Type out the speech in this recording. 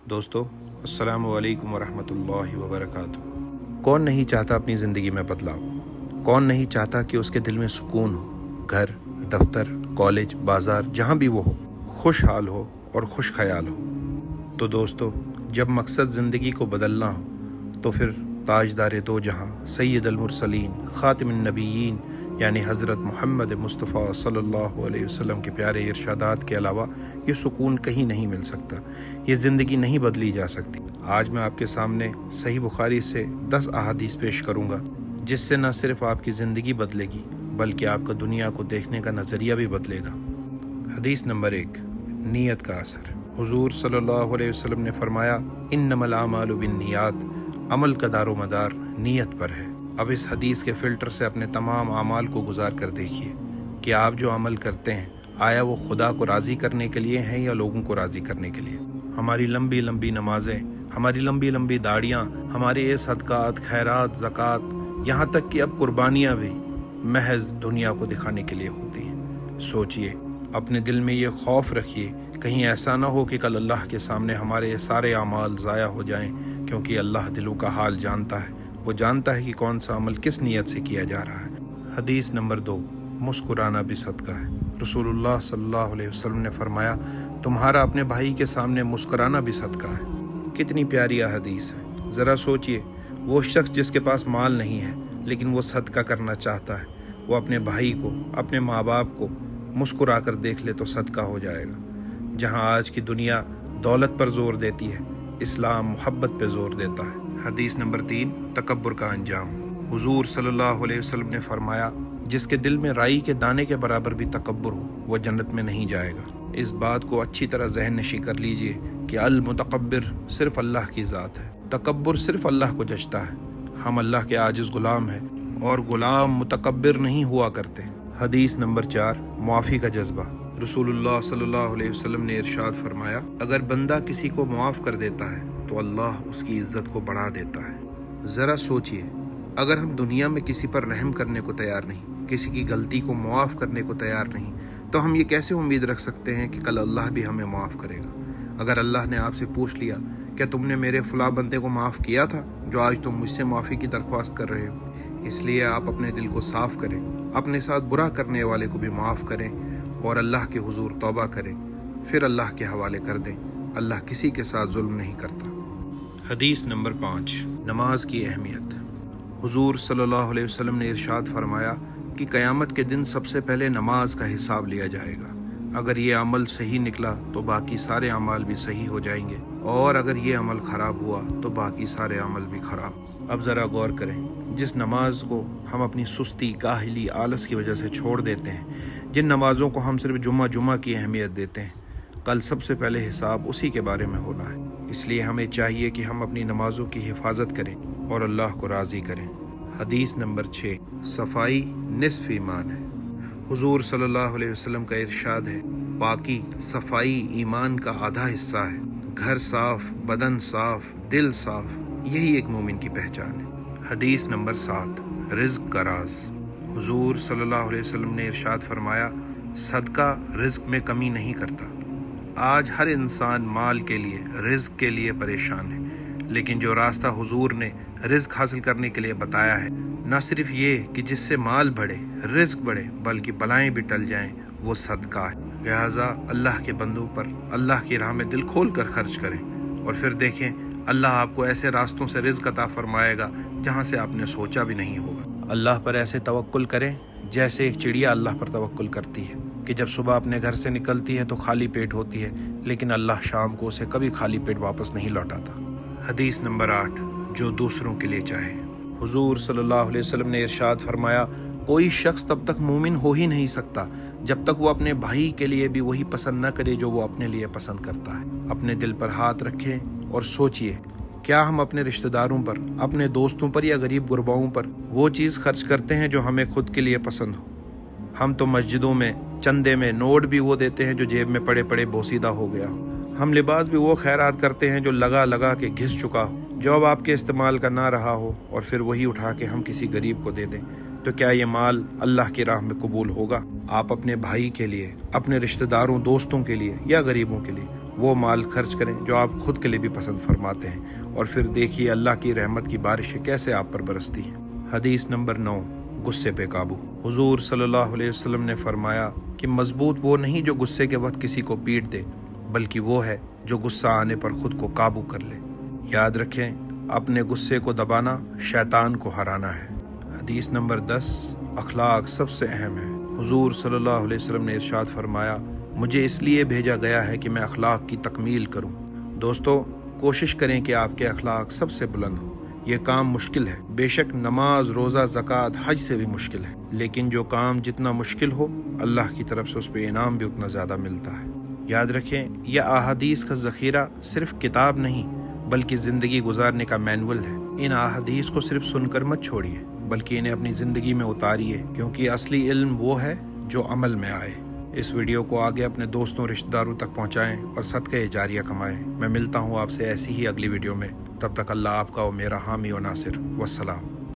दोस्तों, अस्सलामु अलैकुम वरहमतुल्लाहि वबरकातुहू। कौन नहीं चाहता अपनी ज़िंदगी में बदलाव? कौन नहीं चाहता कि उसके दिल में सुकून हो, घर, दफ्तर, कॉलेज, बाज़ार, जहाँ भी वो हो, खुशहाल हो और खुश ख्याल हो। तो दोस्तों, जब मकसद ज़िंदगी को बदलना हो तो फिर ताजदार दो जहाँ सैयदुल मुरसलीन ख़ातिमुन नबिय्यीन यानी हज़रत मोहम्मद मुस्तफ़ा सल्लल्लाहु अलैहि वसल्लम के प्यारे इरशादात के अलावा ये सुकून कहीं नहीं मिल सकता। ये ज़िंदगी नहीं बदली जा सकती। आज मैं आपके सामने सही बुखारी से 10 अहादीस पेश करूँगा जिससे न सिर्फ आपकी ज़िंदगी बदलेगी बल्कि आपका दुनिया को देखने का नज़रिया भी बदलेगा। हदीस नंबर 1, नीयत का असर। हुजूर सल्लल्लाहु अलैहि वसल्लम ने फरमाया, इन्नमल आमालु बिन्नियात, अमल का दारो मदार नीयत पर है। अब इस हदीस के फ़िल्टर से अपने तमाम आमाल को गुजार कर देखिए कि आप जो अमल करते हैं आया वो खुदा को राज़ी करने के लिए हैं या लोगों को राज़ी करने के लिए। हमारी लंबी लंबी नमाजें, हमारी लंबी लंबी दाढ़ियाँ, हमारे ये सदक़ात, खैरात, ज़कात, यहाँ तक कि अब कुर्बानियाँ भी महज दुनिया को दिखाने के लिए होती हैं। सोचिए, अपने दिल में ये खौफ रखिए कहीं ऐसा ना हो कि कल अल्लाह के सामने हमारे ये सारे अमाल ज़ाया हो जाएं, क्योंकि अल्लाह दिलों का हाल जानता है। वो जानता है कि कौन सा अमल किस नीयत से किया जा रहा है। हदीस नंबर 2, मुस्कुराना भी सदका है। रसूलुल्लाह सल्लल्लाहु अलैहि वसल्लम ने फरमाया, तुम्हारा अपने भाई के सामने मुस्कुराना भी सदका है। कितनी प्यारी हदीस है। ज़रा सोचिए, वो शख्स जिसके पास माल नहीं है लेकिन वो सदका करना चाहता है, वो अपने भाई को, अपने माँ बाप को मुस्कुरा कर देख ले तो सदका हो जाएगा। जहाँ आज की दुनिया दौलत पर जोर देती है, इस्लाम मोहब्बत पर जोर देता है। हदीस नंबर 3, तकब्बुर का अंजाम। हुजूर सल्लल्लाहु अलैहि वसल्लम ने फरमाया, जिसके दिल में राई के दाने के बराबर भी तकब्बुर हो वो जन्नत में नहीं जाएगा। इस बात को अच्छी तरह ज़हन नशी कर लीजिए कि अल मुतकब्बिर सिर्फ अल्लाह की ज़ात है। तकब्बुर सिर्फ अल्लाह को जचता है। हम अल्लाह के आजिज़ गुलाम हैं और गुलाम मुतकब्बिर नहीं हुआ करते। हदीस नंबर 4, मुआफ़ी का जज्बा। रसूलुल्लाह सल्लल्लाहु अलैहि वसल्लम ने इरशाद फरमाया, अगर बंदा किसी को मुआफ़ कर देता है तो अल्लाह उसकी इज़्ज़त को बढ़ा देता है। ज़रा सोचिए, अगर हम दुनिया में किसी पर रहम करने को तैयार नहीं, किसी की गलती को मुआफ़ करने को तैयार नहीं, तो हम ये कैसे उम्मीद रख सकते हैं कि कल अल्लाह भी हमें माफ़ करेगा। अगर अल्लाह ने आपसे पूछ लिया, क्या तुमने मेरे फ़लाँ बंदे को माफ़ किया था जो आज तुम मुझसे माफ़ी की दरख्वास्त कर रहे हो? इसलिए आप अपने दिल को साफ़ करें, अपने साथ बुरा करने वाले को भी माफ़ करें और अल्लाह के हुजूर तौबा करें, फिर अल्लाह के हवाले कर दें। अल्लाह किसी के साथ जुल्म नहीं करता। हदीस नंबर 5, नमाज की अहमियत। हुजूर सल्लल्लाहु अलैहि वसल्लम ने इरशाद फरमाया कि क़यामत के दिन सबसे पहले नमाज का हिसाब लिया जाएगा। अगर ये अमल सही निकला तो बाकी सारे अमाल भी सही हो जाएंगे, और अगर ये अमल ख़राब हुआ तो बाकी सारे अमल भी ख़राब। अब ज़रा गौर करें, जिस नमाज को हम अपनी सुस्ती, काहली, आलस की वजह से छोड़ देते हैं, जिन नमाज़ों को हम सिर्फ जुम्मा की अहमियत देते हैं, कल सबसे पहले हिसाब उसी के बारे में होना है। इसलिए हमें चाहिए कि हम अपनी नमाज़ों की हिफाजत करें और अल्लाह को राज़ी करें। हदीस नंबर 6, सफाई निस्फ ईमान है। हुजूर सल्लल्लाहु अलैहि वसल्लम का इरशाद है, पाकी, सफाई ईमान का आधा हिस्सा है। घर साफ, बदन साफ, दिल साफ, यही एक मोमिन की पहचान है। हदीस नंबर 7, रिज़्क़ का राज। हुजूर सल्लल्लाहु अलैहि वसल्लम ने इरशाद फरमाया, सदका रिज़्क़ में कमी नहीं करता। आज हर इंसान माल के लिए, रिज़्क़ के लिए परेशान है, लेकिन जो रास्ता हुजूर ने रिज़्क़ हासिल करने के लिए बताया है, न सिर्फ ये कि जिससे माल बढ़े, रिज़्क़ बढ़े, बल्कि बलाएं भी टल जाएं, वो सदका है। लिहाजा अल्लाह के बंदों पर अल्लाह की राह में दिल खोल कर खर्च करें और फिर देखें अल्लाह आपको ऐसे रास्तों से रिज़्क़ अता फरमाएगा जहाँ से आपने सोचा भी नहीं होगा। अल्लाह पर ऐसे तवक्कुल करें जैसे एक चिड़िया अल्लाह पर तवक्कुल करती है कि जब सुबह अपने घर से निकलती है तो खाली पेट होती है, लेकिन अल्लाह शाम को उसे कभी खाली पेट वापस नहीं लौटाता। हदीस नंबर 8, जो दूसरों के लिए चाहे। हुजूर सल्लल्लाहु अलैहि वसल्लम ने इरशाद फरमाया, कोई शख्स तब तक मोमिन हो ही नहीं सकता जब तक वो अपने भाई के लिए भी वही पसंद न करे जो वो अपने लिए पसंद करता है। अपने दिल पर हाथ रखें और सोचिए, क्या हम अपने रिश्तेदारों पर, अपने दोस्तों पर या गरीब गुरबाओं पर वो चीज़ खर्च करते हैं जो हमें खुद के लिए पसंद हो? हम तो मस्जिदों में चंदे में नोट भी वो देते हैं जो जेब में पड़े पड़े बोसीदा हो गया हो। हम लिबास भी वो खैरात करते हैं जो लगा लगा के घिस चुका हो, जो अब आपके इस्तेमाल का ना रहा हो, और फिर वही उठा के हम किसी गरीब को दे दें। तो क्या ये माल अल्लाह की राह में कबूल होगा? आप अपने भाई के लिए, अपने रिश्तेदारों, दोस्तों के लिए या गरीबों के लिए وہ مال خرچ کریں جو آپ خود کے لیے بھی پسند فرماتے ہیں، اور پھر دیکھیے اللہ کی رحمت کی بارشیں کیسے آپ پر برستی ہیں۔ حدیث نمبر 9، غصے پہ قابو۔ حضور صلی اللہ علیہ وسلم نے فرمایا کہ مضبوط وہ نہیں جو غصے کے وقت کسی کو پیٹ دے، بلکہ وہ ہے جو غصہ آنے پر خود کو قابو کر لے۔ یاد رکھیں، اپنے غصے کو دبانا شیطان کو ہرانا ہے۔ حدیث نمبر 10، اخلاق سب سے اہم ہے۔ حضور صلی اللہ علیہ وسلم نے ارشاد فرمایا، مجھے اس لیے بھیجا گیا ہے کہ میں اخلاق کی تکمیل کروں۔ دوستو، کوشش کریں کہ آپ کے اخلاق سب سے بلند ہوں۔ یہ کام مشکل ہے، بے شک نماز، روزہ، زکوٰۃ، حج سے بھی مشکل ہے، لیکن جو کام جتنا مشکل ہو اللہ کی طرف سے اس پہ انعام بھی اتنا زیادہ ملتا ہے۔ یاد رکھیں، یہ احادیث کا ذخیرہ صرف کتاب نہیں بلکہ زندگی گزارنے کا مینول ہے۔ ان احادیث کو صرف سن کر مت چھوڑیے، بلکہ انہیں اپنی زندگی میں اتاریے، کیونکہ اصلی علم وہ ہے جو عمل میں آئے۔ اس ویڈیو کو آگے اپنے دوستوں، رشتہ داروں تک پہنچائیں اور صدقہ جاریہ کمائیں۔ میں ملتا ہوں آپ سے ایسی ہی اگلی ویڈیو میں، تب تک اللہ آپ کا و میرا حامی و ناصر۔ والسلام۔